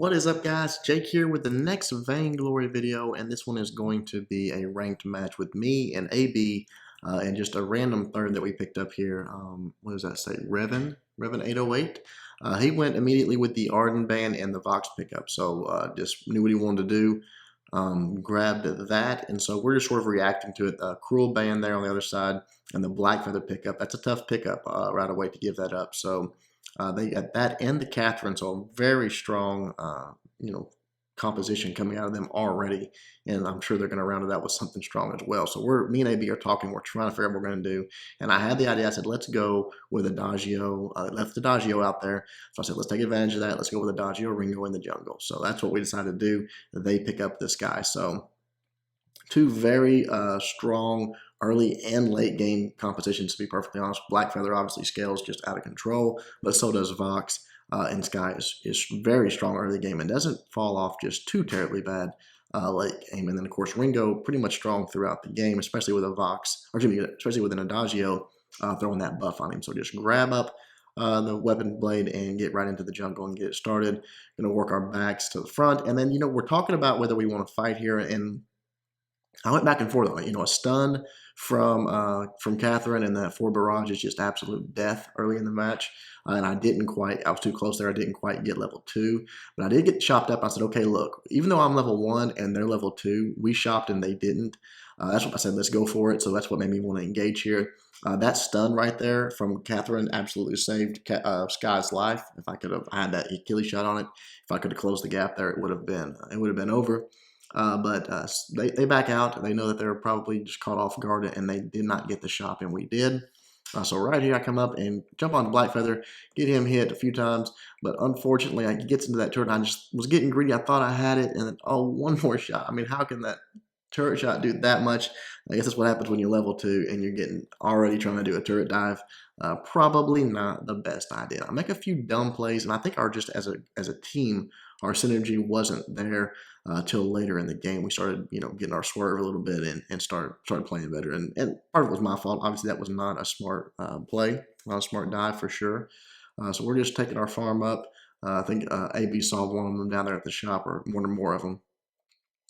What is up, guys? Jake here with the next Vainglory video, and this one is going to be a ranked match with me and AB, and just a random third that we picked up here. What does that say? Revan 808. He went immediately with the Arden band and the Vox pickup, so just knew what he wanted to do. Grabbed that, and so we're just sort of reacting to it. Cruel band there on the other side, and the Black Feather pickup. That's a tough pickup right away to give that up. So. They got that and the Catherine, so a very strong, composition coming out of them already, and I'm sure they're going to round it out with something strong as well. So me and AB are talking. We're trying to figure out what we're going to do, and I had the idea. I said, let's go with Adagio. Left Adagio out there, so I said, let's take advantage of that. Let's go with Adagio Ringo in the jungle. So that's what we decided to do. They pick up this guy. So two very strong early and late game compositions, to be perfectly honest. Black Feather obviously scales just out of control, but so does Vox. And Sky is very strong early game and doesn't fall off just too terribly bad late game. And then, of course, Ringo pretty much strong throughout the game, especially with a Vox, or excuse me, especially with an Adagio throwing that buff on him. So just grab up the weapon blade and get right into the jungle and get it started. Going to work our backs to the front. And then, we're talking about whether we want to fight here, and I went back and forth on it. A stun from Catherine and that 4 barrage is just absolute death early in the match. And I was too close there. I didn't quite get level 2, but I did get chopped up. I said, okay, look, even though I'm level 1 and they're level 2, we shopped and they didn't. That's what I said, let's go for it. So that's what made me want to engage here. That stun right there from Catherine absolutely saved Sky's life. If I could have had that Achilles shot on it, if I could have closed the gap there, it would have been over. But they back out. They know that they're probably just caught off guard, and they did not get the shop, and we did. So right here, I come up and jump on Black Feather, get him hit a few times, but unfortunately, he gets into that turret. I just was getting greedy. I thought I had it, and then, one more shot. I mean, how can that turret shot do that much? I guess that's what happens when you're level 2 and you're already trying to do a turret dive. Probably not the best idea. I make a few dumb plays, and I think just as a team, our synergy wasn't there till later in the game. We started, getting our swerve a little bit and started playing better. And part of it was my fault. Obviously, that was not a smart play, not a smart dive for sure. So we're just taking our farm up. I think AB saw one of them down there at the shop, or one or more of them.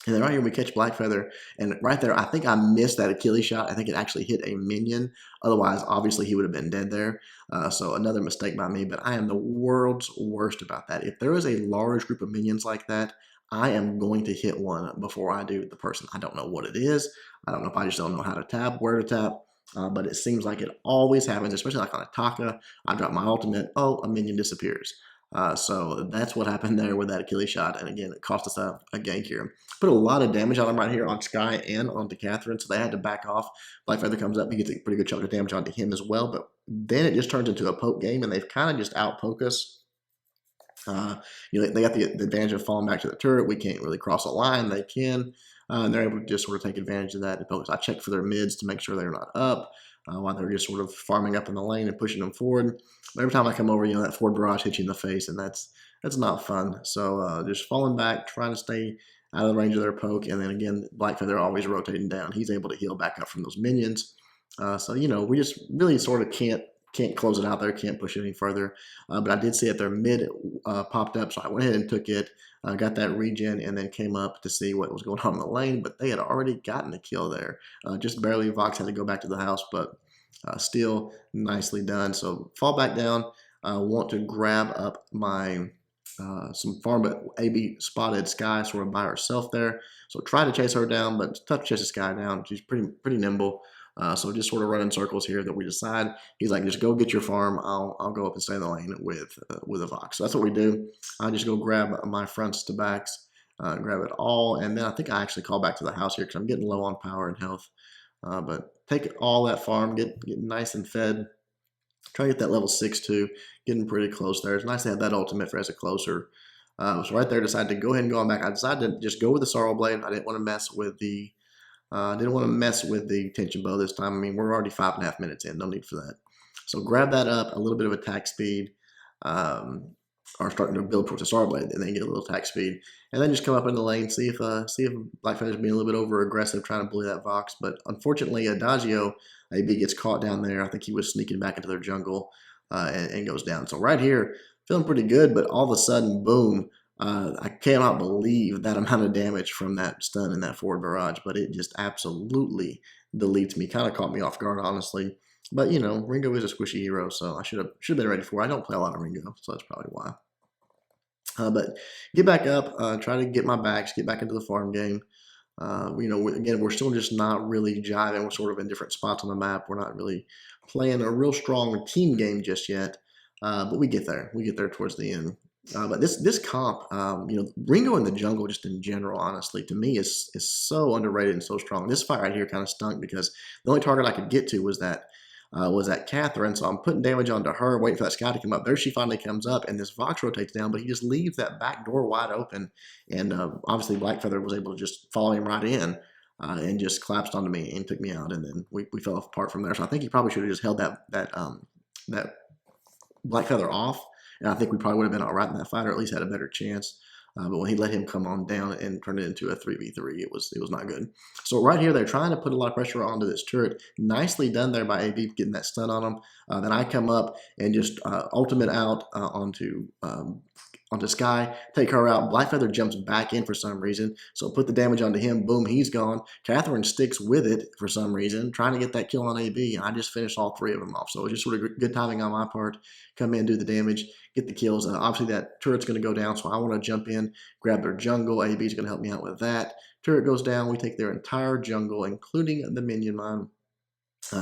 And then right here we catch Black Feather, and right there I think I missed that Achilles shot. I think it actually hit a minion. Otherwise, obviously, he would have been dead there. So another mistake by me, but I am the world's worst about that. If there is a large group of minions like that, I am going to hit one before I do the person. I don't know what it is. I don't know if I just don't know how to tap, where to tap. But it seems like it always happens, especially like on a Taka. I drop my ultimate, a minion disappears. So that's what happened there with that Achilles shot. And again, it cost us a gank here. Put a lot of damage on him right here on Sky and onto Catherine, so they had to back off. Black Feather comes up, he gets a pretty good chunk of damage onto him as well, but then it just turns into a poke game, and they've kind of just out-poke us. They got the advantage of falling back to the turret. We can't really cross a line. They can, and they're able to just sort of take advantage of that. I check for their mids to make sure they're not up, while they're just sort of farming up in the lane and pushing them forward. But every time I come over, that 4 barrage hits you in the face, and that's not fun. So just falling back, trying to stay out of the range of their poke, and then again, Black Feather always rotating down. He's able to heal back up from those minions. So we just really sort of can't close it out there, can't push it any further. But I did see that their mid popped up, so I went ahead and took it, got that regen, and then came up to see what was going on in the lane. But they had already gotten a kill there. Just barely. Vox had to go back to the house, but still nicely done. So fall back down. Want to grab up my some farm, but AB spotted Sky sort of by herself there. So try to chase her down, but it's tough to chase the Sky down. She's pretty nimble. So just sort of running circles here that we decide. He's like, just go get your farm. I'll go up and stay in the lane with a Vox. So that's what we do. I just go grab my fronts to backs, grab it all, and then I think I actually call back to the house here because I'm getting low on power and health. But take all that farm, get nice and fed. Try to get that level 6 too. Getting pretty close there. It's nice to have that ultimate for as a closer. So right there, decided to go ahead and go on back. I decided to just go with the Sorrow Blade. I didn't want to mess with the tension bow this time. I mean, we're already 5.5 minutes in. No need for that. So grab that up, a little bit of attack speed, or starting to build towards the Sorrow Blade, and then get a little attack speed, and then just come up in the lane, see if Black Feather's being a little bit over aggressive, trying to bully that Vox. But unfortunately, Adagio AB gets caught down there. I think he was sneaking back into their jungle, and goes down. So right here, feeling pretty good, but all of a sudden, boom. I cannot believe that amount of damage from that stun and that forward barrage, but it just absolutely deletes me. Kind of caught me off guard, honestly. But you know, Ringo is a squishy hero, so I should have been ready for it. I don't play a lot of Ringo, so that's probably why. But get back up, try to get my backs, get back into the farm game. You know, again, we're still just not really jiving. We're sort of in different spots on the map. We're not really playing a real strong team game just yet. But we get there. We get there towards the end. But this comp, you know, Ringo in the jungle, just in general, honestly, to me is so underrated and so strong. This fight right here kind of stunk because the only target I could get to was that Catherine. So I'm putting damage onto her, waiting for that Sky to come up. There she finally comes up, and this Vox rotates down, but he just leaves that back door wide open. And obviously Blackfeather was able to just follow him right in and just collapsed onto me and took me out. And then we fell apart from there. So I think he probably should have just held that Blackfeather off. And I think we probably would have been all right in that fight, or at least had a better chance. But when he let him come on down and turn it into a 3v3, it was not good. So right here, they're trying to put a lot of pressure onto this turret. Nicely done there by AB getting that stun on him. Then I come up and just ultimate out onto Sky, take her out. Blackfeather jumps back in for some reason, so put the damage onto him. Boom, he's gone. Catherine sticks with it for some reason, trying to get that kill on AB, and I just finished all three of them off. So it was just sort of good timing on my part. Come in, do the damage, get the kills. Obviously, that turret's going to go down, so I want to jump in, grab their jungle. AB's going to help me out with that. Turret goes down. We take their entire jungle, including the minion mine.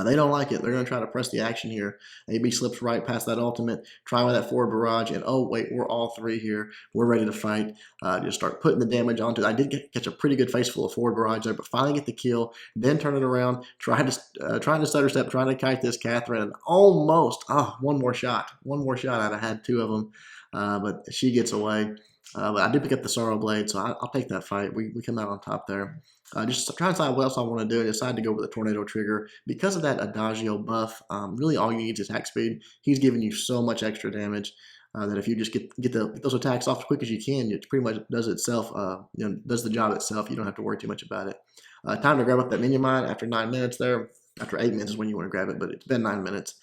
They don't like it. They're going to try to press the action here. AB slips right past that ultimate, try with that forward barrage, and oh, wait, we're all three here. We're ready to fight. Just start putting the damage onto it. I did catch a pretty good face full of forward barrage there, but finally get the kill, then turn it around, trying to stutter step, trying to kite this Catherine, and almost, one more shot. One more shot. I'd have had two of them, but she gets away. But I do pick up the Sorrow Blade, so I'll take that fight. We come out on top there. Just trying to decide what else I want to do. I decided to go with the Tornado Trigger. Because of that Adagio buff, really all you need is attack speed. He's giving you so much extra damage that if you just get those attacks off as quick as you can, it pretty much does itself, does the job itself. You don't have to worry too much about it. Time to grab up that minion mine after 9 minutes there. After 8 minutes is when you want to grab it, but it's been 9 minutes.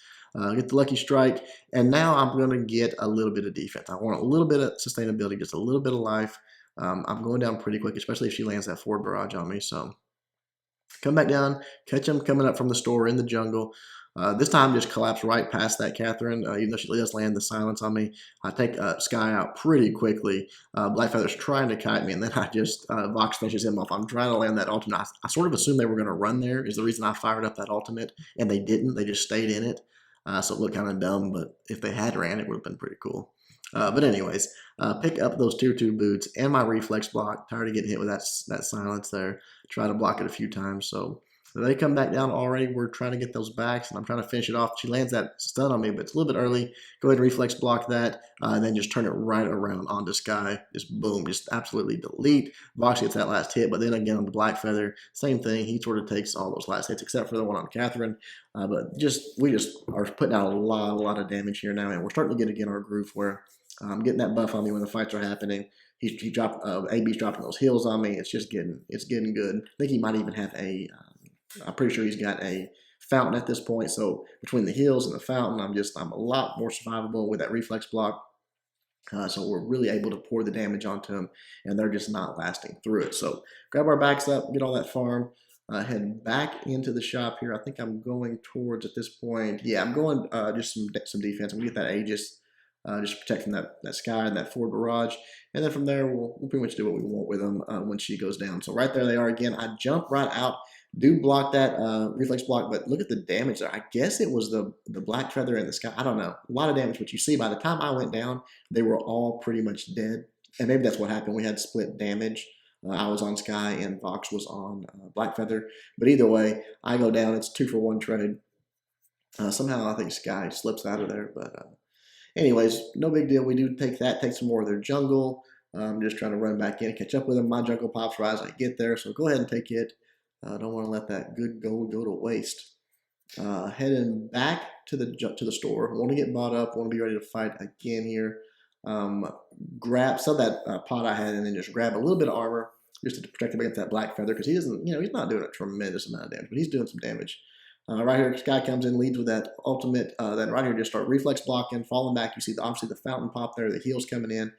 Get the Lucky Strike, and now I'm going to get a little bit of defense. I want a little bit of sustainability, just a little bit of life. I'm going down pretty quick, especially if she lands that forward barrage on me. So come back down, catch him coming up from the store in the jungle. This time just collapse right past that Catherine, even though she does land the silence on me. I take Sky out pretty quickly. Blackfeather's trying to kite me, and then I just Vox finishes him off. I'm trying to land that ultimate. I sort of assumed they were going to run there is the reason I fired up that ultimate, and they didn't. They just stayed in it. So it looked kind of dumb, but if they had ran, it would have been pretty cool. But anyways, pick up those tier 2 boots and my reflex block. Tired of getting hit with that silence there. Try to block it a few times. So they come back down already. We're trying to get those backs, and I'm trying to finish it off. She lands that stun on me, but it's a little bit early. Go ahead and reflex block that, and then just turn it right around onto Sky. Just boom, just absolutely delete. Vox gets that last hit, but then again on the Blackfeather, same thing. He sort of takes all those last hits, except for the one on Catherine. But we just are putting out a lot of damage here now, and we're starting to get again our groove where I'm getting that buff on me when the fights are happening. He dropped AB's dropping those heals on me. It's getting good. I think he might even have I'm pretty sure he's got a fountain at this point. So between the heals and the fountain, I'm a lot more survivable with that reflex block. So we're really able to pour the damage onto them, and they're just not lasting through it. So grab our backs up, get all that farm, head back into the shop here. I think I'm going towards at this point. Yeah, I'm going just some defense. I'm gonna get that Aegis. Just protect from that Sky and that forward barrage. And then from there, we'll pretty much do what we want with them when she goes down. So right there they are again. I jump right out, do block that reflex block, but look at the damage there. I guess it was the Blackfeather and the Sky. I don't know. A lot of damage, but you see by the time I went down, they were all pretty much dead. And maybe that's what happened. We had split damage. I was on Sky and Vox was on Blackfeather. But either way, I go down. It's 2-for-1 trade. Somehow I think Sky slips out of there, but anyways, no big deal. We do take some more of their jungle. I'm just trying to run back in and catch up with them. My jungle pops right as I get there, so go ahead and take it. Don't want to let that good gold go to waste. Heading back to the store. Want to get bought up. Want to be ready to fight again here. Grab some of that pot I had, and then just grab a little bit of armor just to protect him against that Blackfeather, because he doesn't, he's not doing a tremendous amount of damage, but he's doing some damage. Right here, Sky comes in, leads with that ultimate. Then right here, just start reflex blocking, falling back. You see, obviously, the fountain pop there, the heals coming in.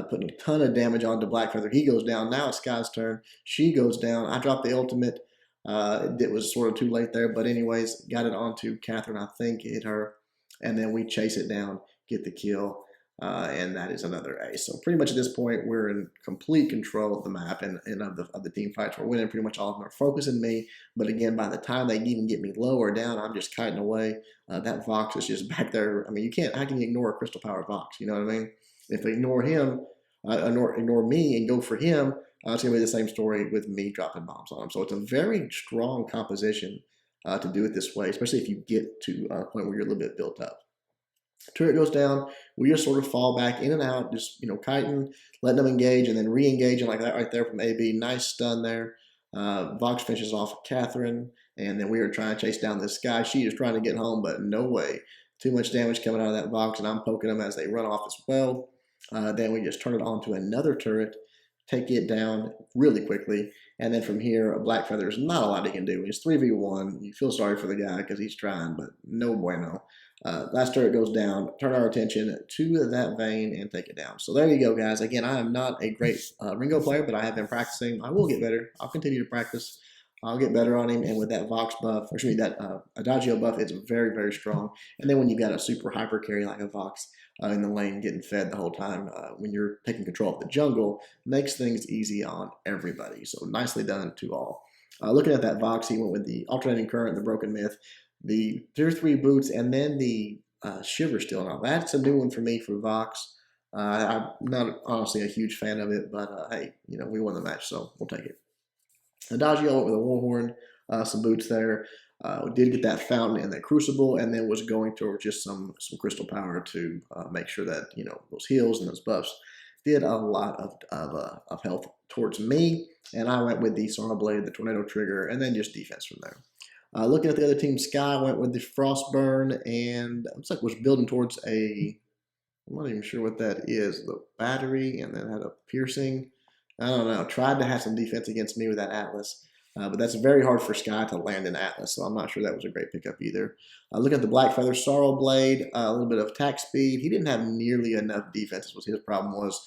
putting a ton of damage onto Blackfeather. He goes down. Now it's Sky's turn. She goes down. I dropped the ultimate. It was sort of too late there, but anyways, got it onto Catherine. I think hit her, and then we chase it down, get the kill. And that is another ace. So pretty much at this point, we're in complete control of the map and of the team fights. We're winning pretty much all of them are focusing me. But again, by the time they even get me low or down, I'm just kiting away. That Vox is just back there. I mean, you can't. How can you ignore a Crystal Power Vox? You know what I mean? If they ignore him, ignore me and go for him, it's going to be the same story with me dropping bombs on him. So it's a very strong composition to do it this way, especially if you get to a point where you're a little bit built up. Turret goes down, we just sort of fall back in and out, just, kiting, letting them engage, and then re-engaging like that right there from AB. Nice stun there. Vox finishes off Catherine, and then we are trying to chase down this guy. She is trying to get home, but no way. Too much damage coming out of that Vox, and I'm poking them as they run off as well. Then we just turn it on to another turret, take it down really quickly, and then from here, Blackfeather, there's not a lot he can do. It's 3v1. You feel sorry for the guy because he's trying, but no bueno. Last turret goes down. Turn our attention to that Vayne and take it down. So there you go, guys. Again, I am not a great Ringo player, but I have been practicing. I will get better. I'll continue to practice. I'll get better on him. And with that Vox buff, or excuse me, that Adagio buff, it's very, very strong. And then when you've got a super hyper carry like a Vox in the lane getting fed the whole time, when you're taking control of the jungle, makes things easy on everybody. So nicely done to all. Looking at that Vox, he went with the alternating current, the broken myth, the tier 3 boots, and then the shiver steel. Now that's a new one for me for Vox. I'm not honestly a huge fan of it, but hey, we won the match, so we'll take it. Adagio went with a Warhorn, some boots there. We did get that fountain and that crucible, and then was going towards just some crystal power to make sure that those heals and those buffs did a lot of health towards me. And I went with the Sonar Blade, the Tornado Trigger, and then just defense from there. Looking at the other team, Sky went with the Frostburn, and it looks like was building towards I'm not even sure what that is, the battery, and then had a piercing. I don't know. Tried to have some defense against me with that Atlas, but that's very hard for Sky to land an Atlas, so I'm not sure that was a great pickup either. Looking at the Blackfeather Sorrow Blade, a little bit of attack speed. He didn't have nearly enough defense, was his problem was.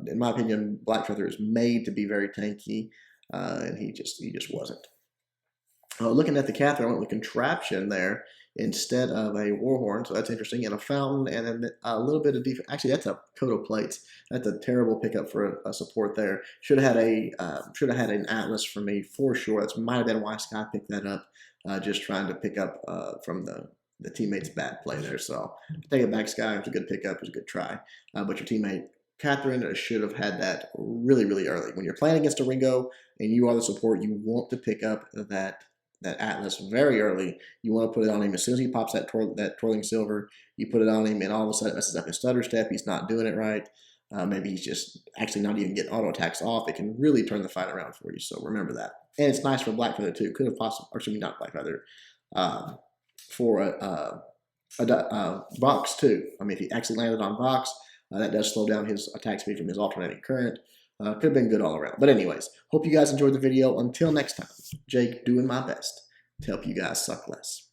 In my opinion, Blackfeather is made to be very tanky, and he just wasn't. Looking at the Catherine, I went with Contraption there instead of a Warhorn, so that's interesting, and a Fountain, and then a little bit of defense. Actually, that's a coat of plates. That's a terrible pickup for a support there. Should have had an Atlas for me for sure. That might have been why Sky picked that up. Just trying to pick up from the teammate's bad play there. So take it back, Sky. It was a good pickup. It was a good try. But your teammate Catherine should have had that really, really early. When you're playing against a Ringo and you are the support, you want to pick up that Atlas very early. You want to put it on him as soon as he pops that twirling silver. You put it on him, and all of a sudden it messes up his stutter step. He's not doing it right. Maybe he's just actually not even getting auto attacks off. It can really turn the fight around for you. So remember that. And it's nice for Blackfeather too. Could have possibly, or excuse me, not Blackfeather, for a Vox too. I mean, if he actually landed on Vox, that does slow down his attack speed from his alternating current. Could have been good all around. But anyways, hope you guys enjoyed the video. Until next time, Jake doing my best to help you guys suck less.